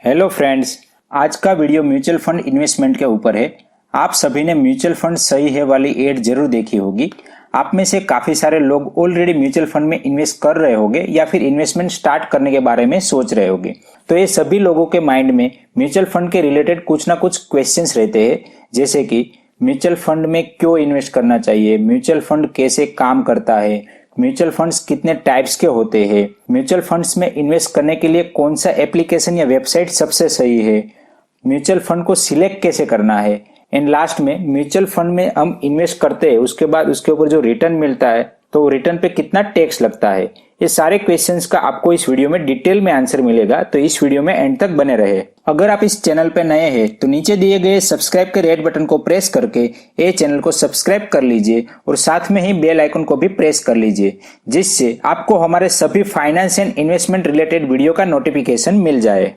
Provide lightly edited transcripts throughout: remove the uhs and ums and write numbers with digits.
Hello friends, आज का video mutual fund investment के ऊपर है। आप सभी ने म्यूचुअल फंड सही है वाली एड जरूर देखी होगी। आप में से काफी सारे लोग ऑलरेडी म्यूचुअल फंड में इन्वेस्ट कर रहे होंगे या फिर इन्वेस्टमेंट स्टार्ट करने के बारे में सोच रहे होंगे। तो ये सभी लोगों के माइंड में म्यूचुअल फंड के रिलेटेड कुछ ना कुछ क्वेश्चंस रहते हैं, जैसे कि म्यूचुअल फंड में क्यों इन्वेस्ट करना चाहिए, म्यूचुअल फंड कैसे काम करता है, म्यूचुअल फंड्स कितने टाइप्स के होते हैं, म्यूचुअल फंड्स में इन्वेस्ट करने के लिए कौन सा एप्लीकेशन या वेबसाइट सबसे सही है, म्यूचुअल फंड को सिलेक्ट कैसे करना है, एंड लास्ट में म्यूचुअल फंड में हम इन्वेस्ट करते हैं उसके बाद उसके ऊपर जो रिटर्न मिलता है तो रिटर्न पे कितना टैक्स लगता है। ये सारे क्वेश्चंस का आपको इस वीडियो में डिटेल में आंसर मिलेगा, तो इस वीडियो में एंड तक बने रहे। अगर आप इस चैनल पे नए हैं तो नीचे दिए गए सब्सक्राइब के रेड बटन को प्रेस करके ये चैनल को सब्सक्राइब कर लीजिए और साथ में ही बेल आइकन को भी प्रेस कर लीजिए, जिससे आपको हमारे सभी finance and investment related video का नोटिफिकेशन मिल जाए।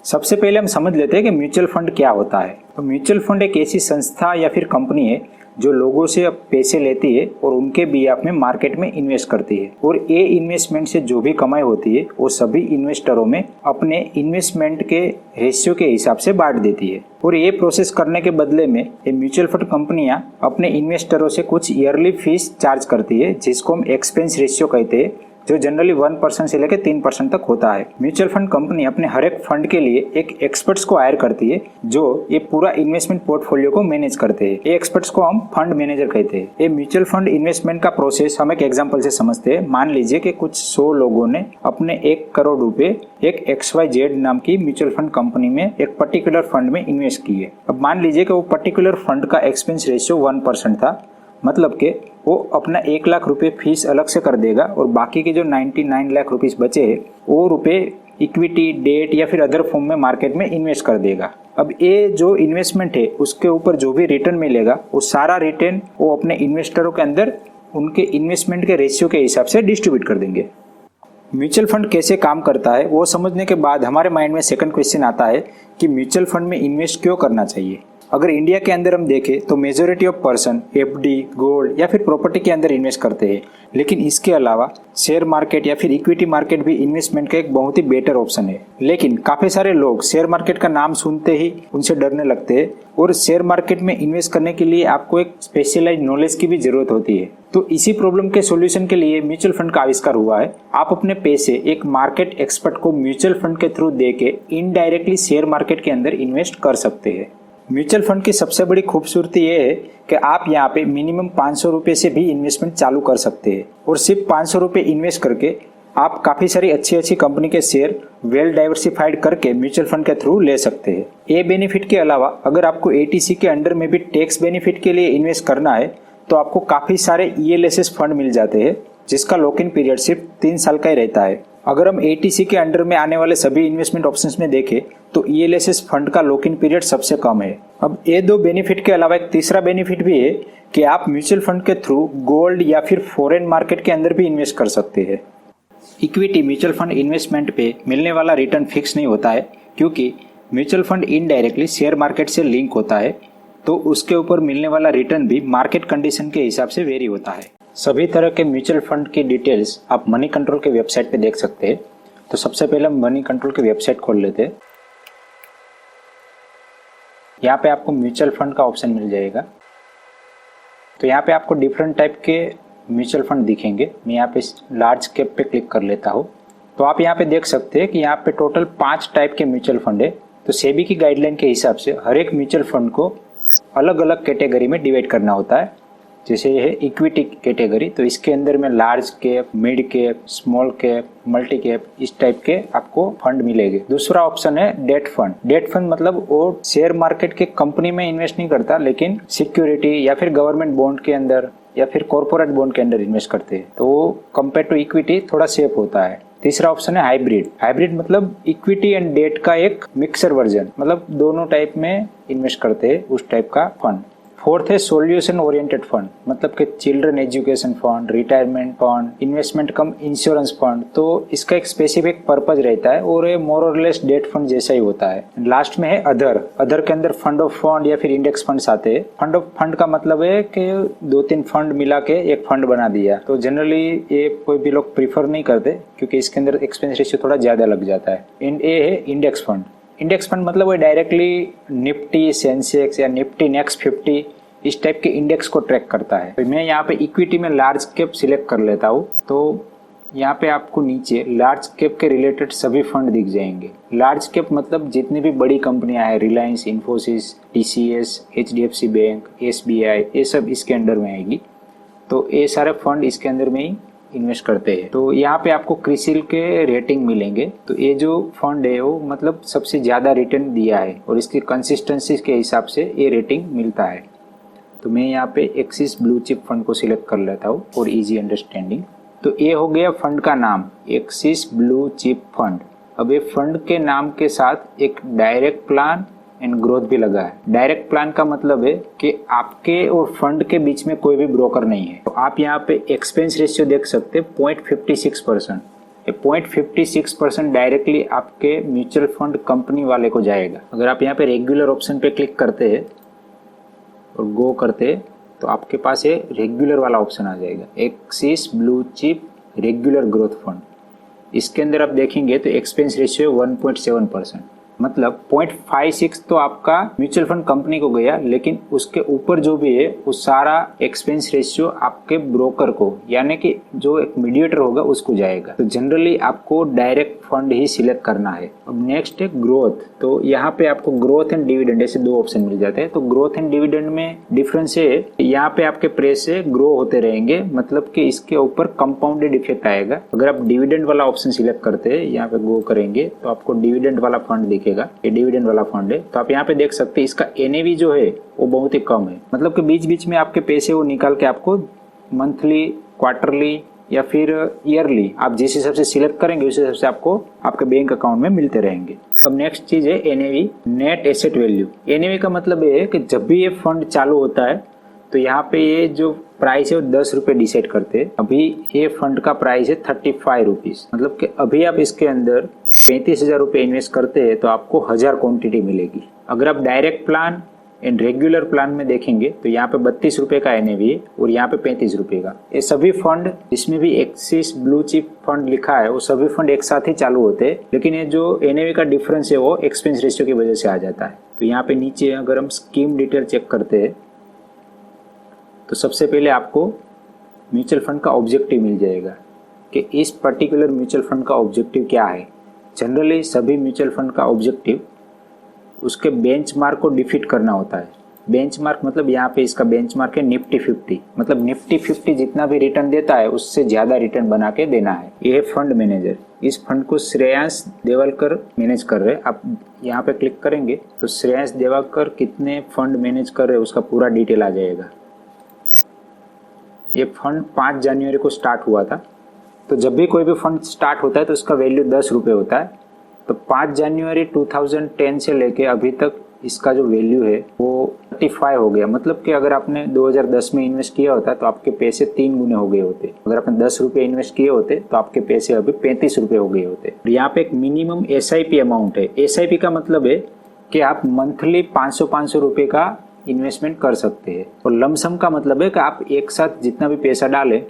सबसे पहले हम समझ लेते हैं कि म्यूचुअल फंड क्या होता है। तो म्यूचुअल फंड एक ऐसी संस्था या फिर कंपनी है जो लोगों से पैसे लेती है और उनके बिहाफ में मार्केट में इन्वेस्ट करती है, और ये इन्वेस्टमेंट से जो भी कमाई होती है वो सभी इन्वेस्टरों में अपने इन्वेस्टमेंट के रेशियो के हिसाब से बांट देती है। और ये प्रोसेस करने के बदले में ये म्यूचुअल फंड कंपनियां अपने इन्वेस्टरों से कुछ ईयरली फीस चार्ज करती है, जिसको हम एक्सपेंस रेशियो कहते हैं, जो जनरली 1% से लेकर 3% तक होता है। म्यूचुअल फंड कंपनी अपने हर एक फंड के लिए एक एक्सपर्ट्स को हायर करती है जो ये पूरा इन्वेस्टमेंट पोर्टफोलियो को मैनेज करते हैं। ये एक्सपर्ट्स को हम फंड मैनेजर कहते हैं। ये म्यूचुअल फंड इन्वेस्टमेंट का प्रोसेस हम एक एग्जांपल से समझते हैं। मान लीजिए कि कुछ 100 लोगों ने अपने 1 करोड़ रुपए एक XYZ नाम की म्यूचुअल फंड कंपनी में एक पर्टिकुलर फंड में इन्वेस्ट किए। अब मान लीजिए कि वो पर्टिकुलर फंड का एक्सपेंस रेशियो 1% था, मतलब कि वो अपना 1 लाख रुपए फीस अलग से कर देगा और बाकी के जो 99 लाख रुपीस बचे हैं वो रुपए इक्विटी, डेट या फिर अदर फॉर्म में मार्केट में इन्वेस्ट कर देगा। अब ये जो इन्वेस्टमेंट है उसके ऊपर जो भी रिटर्न मिलेगा वो सारा रिटर्न वो अपने इन्वेस्टरों के अंदर उनके इन्वेस्टमेंट के रेशियो के हिसाब से डिस्ट्रीब्यूट कर देंगे। म्यूचुअल फंड कैसे काम करता है वो समझने के बाद हमारे माइंड में सेकंड क्वेश्चन आता है कि म्यूचुअल फंड में इन्वेस्ट क्यों करना चाहिए। अगर इंडिया के अंदर हम देखें तो majority of person FD, gold या फिर प्रॉपर्टी के अंदर इन्वेस्ट करते हैं, लेकिन इसके अलावा शेयर मार्केट या फिर इक्विटी मार्केट भी इन्वेस्टमेंट का एक बहुत ही बेटर ऑप्शन है। लेकिन काफी सारे लोग शेयर मार्केट का नाम सुनते ही उनसे डरने लगते हैं, और शेयर मार्केट में इन्वेस्ट करने के लिए आपको एक स्पेशलाइज्ड नॉलेज की भी जरूरत होती है। तो इसी प्रॉब्लम के सॉल्यूशन के लिए म्यूचुअल फंड का आविष्कार हुआ है। आप अपने पैसे एक मार्केट एक्सपर्ट को म्यूचुअल फंड के थ्रू देके इनडायरेक्टली शेयर मार्केट के अंदर इन्वेस्ट कर सकते हैं। म्यूचुअल फंड की सबसे बड़ी खूबसूरती ये है कि आप यहाँ पे मिनिमम 500 रुपए से भी इन्वेस्टमेंट चालू कर सकते हैं, और सिर्फ 500 रुपए इन्वेस्ट करके आप काफी सारी अच्छी कंपनी के शेयर वेल डाइवर्सिफाइड करके म्यूचुअल फंड के थ्रू ले सकते हैं। ये बेनिफिट के अलावा अगर आपको ATC के अंडर में भी टैक्स बेनिफिट के लिए इन्वेस्ट करना है तो आपको काफी सारे ELSS फंड मिल जाते हैं, जिसका लॉक इन पीरियड सिर्फ 3 साल का ही रहता है। अगर हम ATC के अंडर में आने वाले सभी इन्वेस्टमेंट ऑप्शंस में देखें तो ELSS फंड का लॉक इन पीरियड सबसे कम है। अब ये 2 बेनिफिट के अलावा एक तीसरा बेनिफिट भी है कि आप म्यूचुअल फंड के थ्रू गोल्ड या फिर फॉरेन मार्केट के अंदर भी इन्वेस्ट कर सकते हैं। इक्विटी म्यूचुअल फंड इन्वेस्टमेंट पे मिलने वाला रिटर्न फिक्स नहीं होता है, क्योंकि mutual fund indirectly share market से लिंक होता है, तो उसके ऊपर मिलने वाला रिटर्न भी मार्केट कंडीशन के हिसाब से वेरी होता है। सभी तरह के म्यूचुअल फंड की डिटेल्स आप मनी कंट्रोल के वेबसाइट पे देख सकते हैं। तो सबसे पहले हम मनी कंट्रोल की वेबसाइट खोल लेते हैं। यहाँ पे आपको म्यूचुअल फंड का ऑप्शन मिल जाएगा। तो यहाँ पे आपको डिफरेंट टाइप के म्यूचुअल फंड दिखेंगे। मैं यहाँ पे लार्ज कैप पे क्लिक कर लेता हूँ। तो आप यहाँ पे देख सकते हैं कि यहाँ पे टोटल 5 टाइप के म्यूचुअल फंड है। तो सेबी की गाइडलाइन के हिसाब से हर एक म्यूचुअल फंड को अलग अलग कैटेगरी में डिवाइड करना होता है। जैसे ये है इक्विटी कैटेगरी, तो इसके अंदर में large cap, mid cap, small cap, multi cap, इस टाइप के आपको फंड मिलेंगे। दूसरा ऑप्शन है डेट फंड। डेट फंड मतलब वो शेयर मार्केट के कंपनी में इन्वेस्ट नहीं करता, लेकिन सिक्योरिटी या फिर गवर्नमेंट बॉन्ड के अंदर या फिर कॉर्पोरेट बॉन्ड के अंदर इन्वेस्ट करते हैं, तो वो कंपेयर टू इक्विटी थोड़ा सेफ होता है। तीसरा ऑप्शन है हाइब्रिड। हाइब्रिड मतलब इक्विटी एंड डेट का एक मिक्सर वर्जन, मतलब दोनों टाइप में इन्वेस्ट करते हैं उस टाइप का फंड। फोर्थ है सोल्यूशन ओरिएंटेड फंड, मतलब कि children education fund, retirement fund, investment cum insurance fund. तो इसका एक स्पेसिफिक पर्पज रहता है और ये मोर और लेस डेट फंड जैसा ही होता है। लास्ट में है अदर। अदर के अंदर फंड ऑफ फंड या फिर इंडेक्स फंड्स आते हैं। फंड ऑफ फंड का मतलब है कि 2-3 फंड मिला के एक फंड बना दिया। तो जनरली ये कोई भी लोग प्रीफर नहीं करते, क्योंकि इसके अंदर एक्सपेंस रेशियो थोड़ा ज्यादा लग जाता है। एंड ये है इंडेक्स फंड। इंडेक्स फंड मतलब वो डायरेक्टली निफ्टी, सेंसेक्स या निफ्टी नेक्स्ट 50 इस टाइप के इंडेक्स को ट्रैक करता है। तो मैं यहाँ पे इक्विटी में लार्ज कैप सिलेक्ट कर लेता हूँ। तो यहाँ पे आपको नीचे लार्ज कैप के रिलेटेड सभी फंड दिख जाएंगे। लार्ज कैप मतलब जितनी भी बड़ी कंपनियां हैं, Reliance, Infosys, TCS, HDFC bank, SBI, ये सब इसके अंडर में आएगी। तो ये सारे फंड इसके अंदर में ही इन्वेस्ट करते हैं। तो यहाँ पे आपको क्रिसिल के रेटिंग मिलेंगे। तो ये जो फंड है वो मतलब सबसे ज़्यादा रिटर्न दिया है और इसकी कंसिस्टेंसी के हिसाब से ये रेटिंग मिलता है। तो मैं यहाँ पे एक्सिस ब्लू चिप फंड को सिलेक्ट कर लेता हूँ फॉर इजी अंडरस्टैंडिंग। तो ये हो गया फंड का नाम, एक्सिस ब्लू चिप फंड। अब ये फंड के नाम के साथ एक डायरेक्ट प्लान एंड ग्रोथ भी लगा है। डायरेक्ट प्लान का मतलब है कि आपके और फंड के बीच में कोई भी ब्रोकर नहीं है। तो आप यहाँ पे एक्सपेंस रेशियो देख सकते हैं 0.56%। 0.56% डायरेक्टली आपके म्यूचुअल फंड कंपनी वाले को जाएगा। अगर आप यहाँ पे रेगुलर ऑप्शन पे क्लिक करते हैं और गो करते हैं तो आपके पास ये रेगुलर वाला ऑप्शन आ जाएगा, axis blue chip regular growth fund. इसके अंदर आप देखेंगे तो एक्सपेंस रेशियो 1.7%, मतलब 0.56 तो आपका म्यूचुअल फंड कंपनी को गया, लेकिन उसके ऊपर जो भी है वो सारा एक्सपेंस रेशियो आपके ब्रोकर को, यानी कि जो एक मीडिएटर होगा उसको जाएगा। तो जनरली आपको डायरेक्ट फंड ही सिलेक्ट करना है। अब नेक्स्ट है ग्रोथ। तो यहाँ पे आपको ग्रोथ एंड डिविडेंड ऐसे दो ऑप्शन मिल जाते हैं। तो ग्रोथ एंड डिविडेंड में डिफरेंस है, यहाँ पे आपके प्रेस से ग्रो होते रहेंगे, मतलब कि इसके ऊपर कंपाउंडेड इफेक्ट आएगा। अगर आप डिविडेंड वाला ऑप्शन सिलेक्ट करते हैं, यहाँ पे गो करेंगे तो आपको डिविडेंड वाला फंड दिखेगा। ये डिविडेंड वाला फंड है। तो आप यहाँ पे देख सकते हैं इसका एनएवी जो है वो बहुत ही कम है, मतलब कि बीच बीच में आपके पैसे वो निकाल के आपको मंथली, क्वार्टरली या फिर ईयरली आप जिस हिसाब से सिलेक्ट करेंगे उस हिसाब से आपको आपके बैंक अकाउंट में मिलते रहेंगे। अब नेक्स्ट चीज है NAV, net asset value. NAV का मतलब ये है कि जब भी ये फंड चालू होता है तो यहाँ पे ये जो प्राइस है वो 10 रुपये डिसाइड करते हैं। अभी ये फंड का प्राइस है 35 रुपीज, मतलब कि अभी आप इसके अंदर 35,000 रुपये इन्वेस्ट करते हैं तो आपको 1000 क्वांटिटी मिलेगी। अगर आप direct plan and regular plan में देखेंगे तो यहाँ पे 32 रुपये का एनएवी है और यहाँ पे 35 रुपये का। ये सभी फंड जिसमें भी एक्सिस ब्लू चिप फंड लिखा है वो सभी फंड एक साथ ही चालू होते हैं, लेकिन ये जो एनएवी का डिफरेंस है वो एक्सपेंस रेशियो की वजह से आ जाता है। तो यहाँ पे नीचे अगर हम स्कीम डिटेल चेक करते हैं तो सबसे पहले आपको म्यूचुअल फंड का ऑब्जेक्टिव मिल जाएगा कि इस पर्टिकुलर म्यूचुअल फंड का ऑब्जेक्टिव क्या है। जनरली सभी म्यूचुअल फंड का ऑब्जेक्टिव उसके बेंचमार्क को डिफीट करना होता है। बेंचमार्क मतलब यहाँ पे इसका बेंचमार्क है निफ्टी 50, मतलब निफ्टी 50 जितना भी रिटर्न देता है उससे ज्यादा रिटर्न बना के देना है। ये है फंड मैनेजर। इस फंड को श्रेयांश देवलकर मैनेज कर रहे हैं। आप यहाँ पे क्लिक करेंगे तो श्रेयांश देवलकर कितने फंड मैनेज कर रहे हैं उसका पूरा डिटेल आ जाएगा। ये फंड 5 जनवरी को स्टार्ट हुआ था। तो जब भी कोई भी फंड स्टार्ट होता है तो उसका वैल्यू 10 रुपये होता है। तो 5 जनवरी 2010 से लेके अभी तक इसका जो वैल्यू है वो 35 हो गया, मतलब कि अगर आपने 2010 में इन्वेस्ट किया होता तो आपके पैसे 3 गुने हो गए होते। अगर आपने 10 रुपये इन्वेस्ट किए होते तो आपके पैसे अभी 35 रुपये हो गए होते। यहाँ पे एक मिनिमम एसआईपी अमाउंट है। एसआईपी का मतलब है कि आप मंथली 500 रुपये का इन्वेस्टमेंट कर सकते हैं। और लमसम का मतलब है कि आप एक साथ जितना भी पैसा डालें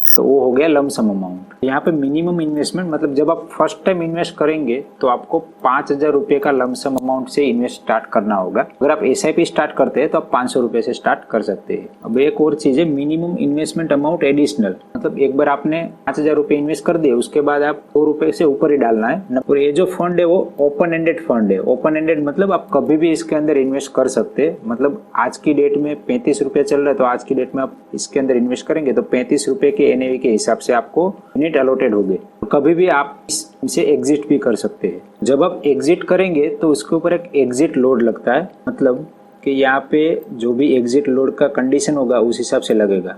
तो वो हो गया लमसम अमाउंट। यहाँ पे मिनिमम इन्वेस्टमेंट मतलब जब आप फर्स्ट टाइम इन्वेस्ट करेंगे तो आपको 5,000 रुपये का लमसम अमाउंट से इन्वेस्ट स्टार्ट करना होगा। अगर आप एसआईपी स्टार्ट करते हैं तो आप 500 रुपये से स्टार्ट कर सकते हैं। अब एक और चीज है मिनिमम इन्वेस्टमेंट अमाउंट एडिशनल, मतलब एक बार आपने 5,000 रुपये इन्वेस्ट कर दिए उसके बाद आप 100 रुपये से ऊपर ही डालना है। और ये जो फंड है वो ओपन एंडेड फंड है। ओपन एंडेड मतलब आप कभी भी इसके अंदर इन्वेस्ट कर सकते हैं। मतलब आज की डेट में 35 रुपये चल रहा है तो आज की डेट में आप इसके अंदर इन्वेस्ट करेंगे तो 35 रुपये के एनएवी के हिसाब से आपको यूनिट अलॉटेड हो गए। कभी भी आप इसे एग्जिट भी कर सकते हैं। जब आप एग्जिट करेंगे तो उसके ऊपर एक एग्जिट लोड लगता है, मतलब कि यहाँ पे जो भी एग्जिट लोड का कंडीशन होगा उस हिसाब से लगेगा।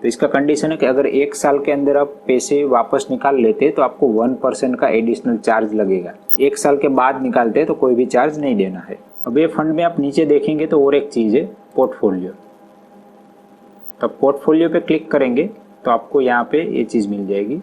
तो इसका कंडीशन है कि अगर 1 साल के अंदर आप पैसे वापस निकाल लेते तो आपको 1% का एडिशनल चार्ज लगेगा। 1 साल के बाद निकालते तो कोई भी चार्ज नहीं देना है। अब ये फंड में आप नीचे देखेंगे तो और एक चीज है पोर्टफोलियो। तो पोर्टफोलियो पे क्लिक करेंगे तो आपको यहाँ पे ये चीज मिल जाएगी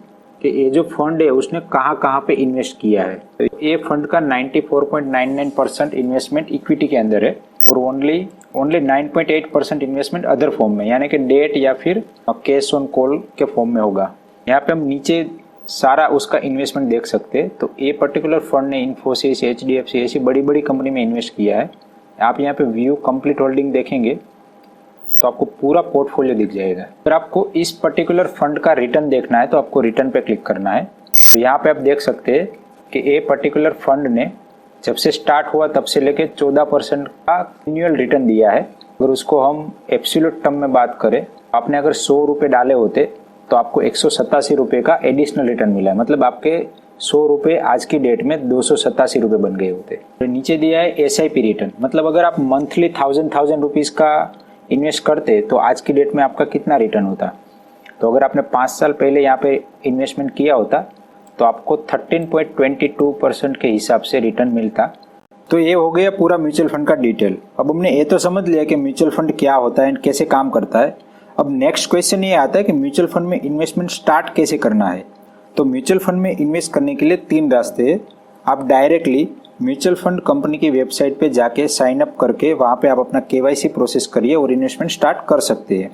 कि ये जो फंड है उसने कहाँ पे इन्वेस्ट किया है। तो ये फंड का 94.99% इन्वेस्टमेंट इक्विटी के अंदर है और ओनली 9.8% इन्वेस्टमेंट अदर फॉर्म में, यानी कि डेट या फिर कैश ऑन कॉल के फॉर्म में होगा। यहाँ पे हम नीचे सारा उसका इन्वेस्टमेंट देख सकते हैं। तो ये पर्टिकुलर फंड ने इन्फोसिस, HDFC ऐसी बड़ी बड़ी कंपनी में इन्वेस्ट किया है। आप यहाँ पे व्यू कंप्लीट होल्डिंग देखेंगे तो आपको पूरा पोर्टफोलियो दिख जाएगा। अगर आपको इस पर्टिकुलर फंड का रिटर्न देखना है तो आपको रिटर्न पे क्लिक करना है। तो यहाँ पे आप देख सकते हैं कि ये पर्टिकुलर फंड ने जब से स्टार्ट हुआ तब से लेके 14% का एनुअल रिटर्न दिया है। अगर उसको हम एब्सोल्यूट टर्म में बात करें, आपने अगर 100 रुपये डाले होते तो आपको 187 रुपये का एडिशनल रिटर्न मिला है। मतलब आपके 100 रुपये आज की डेट में 287 रुपये बन गए होते। तो नीचे दिया है SIP रिटर्न, मतलब अगर आप मंथली 1000 रुपीज़ का इन्वेस्ट करते तो आज की डेट में आपका कितना रिटर्न होता। तो अगर आपने 5 साल पहले यहाँ पे इन्वेस्टमेंट किया होता तो आपको 13.22% के हिसाब से रिटर्न मिलता। तो ये हो गया पूरा म्यूचुअल फंड का डिटेल। अब हमने ये तो समझ लिया कि म्यूचुअल फंड क्या होता है एंड कैसे काम करता है। अब नेक्स्ट क्वेश्चन ये आता है कि म्यूचुअल फंड में इन्वेस्टमेंट स्टार्ट कैसे करना है। तो म्यूचुअल फंड में इन्वेस्ट करने के लिए 3 रास्ते हैं। आप डायरेक्टली म्यूचुअल फंड कंपनी की वेबसाइट पे जाके साइन अप करके वहाँ पे आप अपना KYC प्रोसेस करिए और इन्वेस्टमेंट स्टार्ट कर सकते हैं।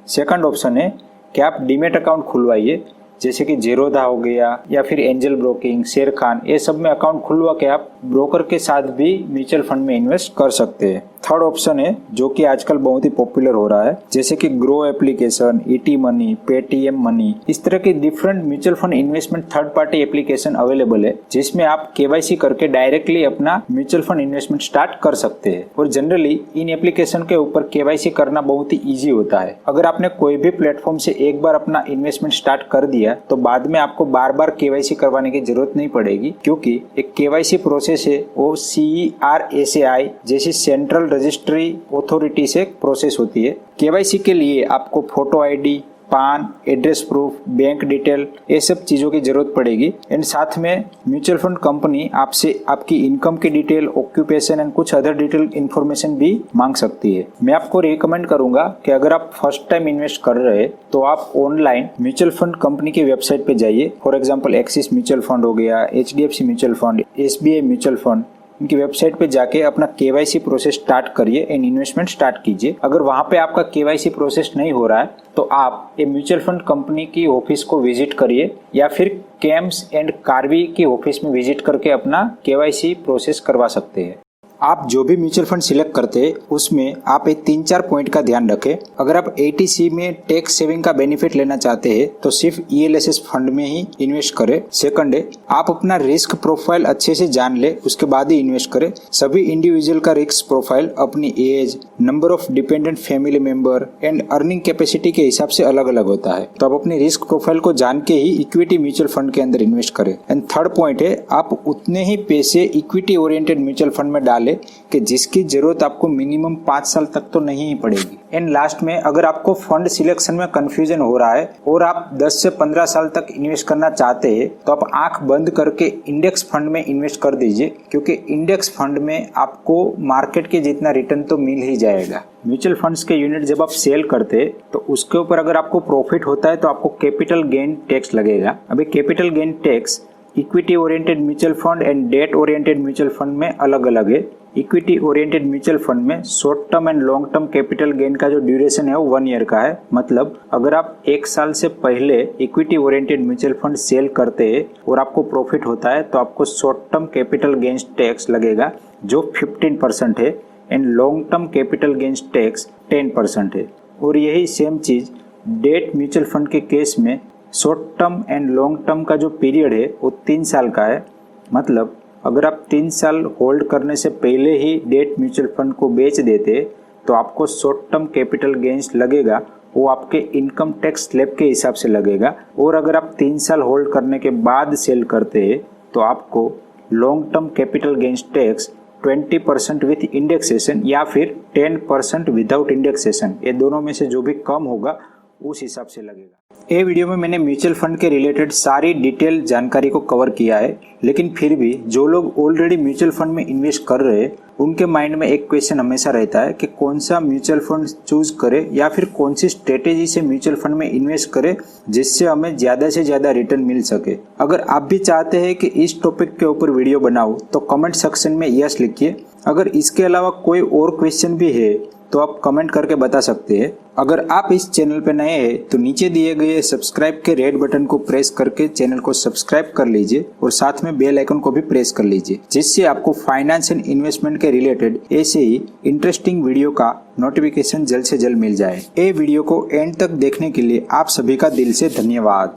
सेकंड ऑप्शन है कि आप डीमेट अकाउंट खुलवाइए, जैसे कि जेरोधा हो गया या फिर एंजल ब्रोकिंग, शेर खान, ये सब में अकाउंट खुलवा के आप ब्रोकर के साथ भी म्यूचुअल फंड में इन्वेस्ट कर सकते हैं। थर्ड ऑप्शन है जो कि आजकल बहुत ही पॉपुलर हो रहा है, जैसे कि grow application, ET money, Paytm money, इस तरह के different mutual fund investment third party application available है, जिसमें आप KYC करके डायरेक्टली अपना म्यूचुअल फंड इन्वेस्टमेंट स्टार्ट कर सकते हैं। और जनरली इन एप्लीकेशन के ऊपर KYC करना बहुत ही ईजी होता है। अगर आपने कोई भी प्लेटफॉर्म से एक बार अपना इन्वेस्टमेंट स्टार्ट कर दिया तो बाद में आपको बार बार KYC करवाने की जरूरत नहीं पड़ेगी, क्योंकि एक KYC प्रोसेस है वो CERSAI जैसी सेंट्रल रजिस्ट्री अथॉरिटी से प्रोसेस होती है। KYC के लिए आपको फोटो ID, पान, एड्रेस प्रूफ, बैंक डिटेल, ये सब चीज़ों की जरूरत पड़ेगी। एंड साथ में म्यूचुअल फंड कंपनी आपसे आपकी इनकम की डिटेल, ऑक्यूपेशन एंड कुछ अदर डिटेल इन्फॉर्मेशन भी मांग सकती है। मैं आपको रिकमेंड करूंगा कि अगर आप फर्स्ट टाइम इन्वेस्ट कर रहे हैं तो आप ऑनलाइन म्यूचुअल फंड कंपनी की वेबसाइट पे जाइए। For example axis mutual fund हो गया, HDFC mutual fund, SBI mutual fund, इनकी वेबसाइट पे जाके अपना KYC प्रोसेस स्टार्ट करिए एंड इन्वेस्टमेंट स्टार्ट कीजिए। अगर वहां पे आपका KYC प्रोसेस नहीं हो रहा है तो आप ये म्यूचुअल फंड कंपनी की ऑफिस को विजिट करिए या फिर केम्स एंड कार्वी की ऑफिस में विजिट करके अपना KYC प्रोसेस करवा सकते हैं। आप जो भी म्यूचुअल फंड सिलेक्ट करते हैं उसमें आप एक 3-4 पॉइंट का ध्यान रखें। अगर आप ATC में टैक्स सेविंग का बेनिफिट लेना चाहते हैं तो सिर्फ ELSS फंड में ही इन्वेस्ट करें। सेकंड है, आप अपना रिस्क प्रोफाइल अच्छे से जान ले, उसके बाद ही इन्वेस्ट करें। सभी इंडिविजुअल का रिस्क प्रोफाइल अपनी age, number of dependent family member and earning capacity के हिसाब से अलग अलग होता है। तो आप अपनी रिस्क प्रोफाइल को जान के ही इक्विटी म्यूचुअल फंड के अंदर इन्वेस्ट करें। एंड थर्ड पॉइंट है, आप उतने ही पैसे इक्विटी ओरिएंटेड म्यूचुअल फंड में डालें कि जिसकी जरूरत आपको मिनिमम 5 साल तक तो नहीं ही पड़ेगी। एंड लास्ट में, अगर आपको फंड सिलेक्शन में कंफ्यूजन हो रहा है और आप 10 से 15 साल तक इन्वेस्ट करना चाहते हैं तो आप आंख बंद करके इंडेक्स फंड में इन्वेस्ट कर दीजिए, क्योंकि इंडेक्स फंड में आपको मार्केट के जितना रिटर्न तो मिल ही जाएगा। म्यूचुअल फंड्स के यूनिट जब आप सेल करते तो उसके ऊपर अगर आपको प्रॉफिट होता है तो आपको कैपिटल गेन टैक्स लगेगा। अभी capital gain tax equity oriented mutual fund and date oriented mutual fund में अलग अलग है। इक्विटी ओरिएंटेड म्यूचुअल फंड में short term and long term capital gain का जो ड्यूरेशन है वो 1 ईयर का है। मतलब अगर आप 1 साल से पहले equity oriented mutual fund sell करते हैं और आपको प्रॉफिट होता है तो आपको short term capital gains tax लगेगा जो 15% है and long term capital gains tax 10% है। और यही सेम चीज डेट म्यूचुअल फंड के केस में short term and long term का जो पीरियड है वो 3 साल का है। मतलब अगर आप 3 साल होल्ड करने से पहले ही डेट म्यूचुअल फंड को बेच देते तो आपको शॉर्ट टर्म कैपिटल गेन्स लगेगा, वो आपके इनकम टैक्स स्लैब के हिसाब से लगेगा। और अगर आप 3 साल होल्ड करने के बाद सेल करते हैं तो आपको long term capital gains tax 20% with indexation या फिर 10% विदाउट इंडेक्सेशन, ये दोनों में से जो भी कम होगा उस हिसाब से लगेगा। ये वीडियो में मैंने म्यूचुअल फंड के रिलेटेड सारी डिटेल जानकारी को कवर किया है, लेकिन फिर भी जो लोग ऑलरेडी म्यूचुअल फंड में इन्वेस्ट कर रहे हैं उनके माइंड में एक क्वेश्चन हमेशा रहता है कि कौन सा म्यूचुअल फंड चूज करे या फिर कौन सी स्ट्रेटेजी से म्यूचुअल फंड में इन्वेस्ट करे जिससे हमें ज्यादा से ज्यादा रिटर्न मिल सके। अगर आप भी चाहते हैं कि इस टॉपिक के ऊपर वीडियो बनाऊं तो कमेंट सेक्शन में यस लिखिए। अगर इसके अलावा कोई और क्वेश्चन भी है तो आप कमेंट करके बता सकते हैं। अगर आप इस चैनल पे नए हैं तो नीचे दिए गए सब्सक्राइब के रेड बटन को प्रेस करके चैनल को सब्सक्राइब कर लीजिए और साथ में बेल आइकन को भी प्रेस कर लीजिए, जिससे आपको फाइनेंस एंड इन्वेस्टमेंट के रिलेटेड ऐसे ही इंटरेस्टिंग वीडियो का नोटिफिकेशन जल्द से जल्द मिल जाए। ये वीडियो को एंड तक देखने के लिए आप सभी का दिल से धन्यवाद।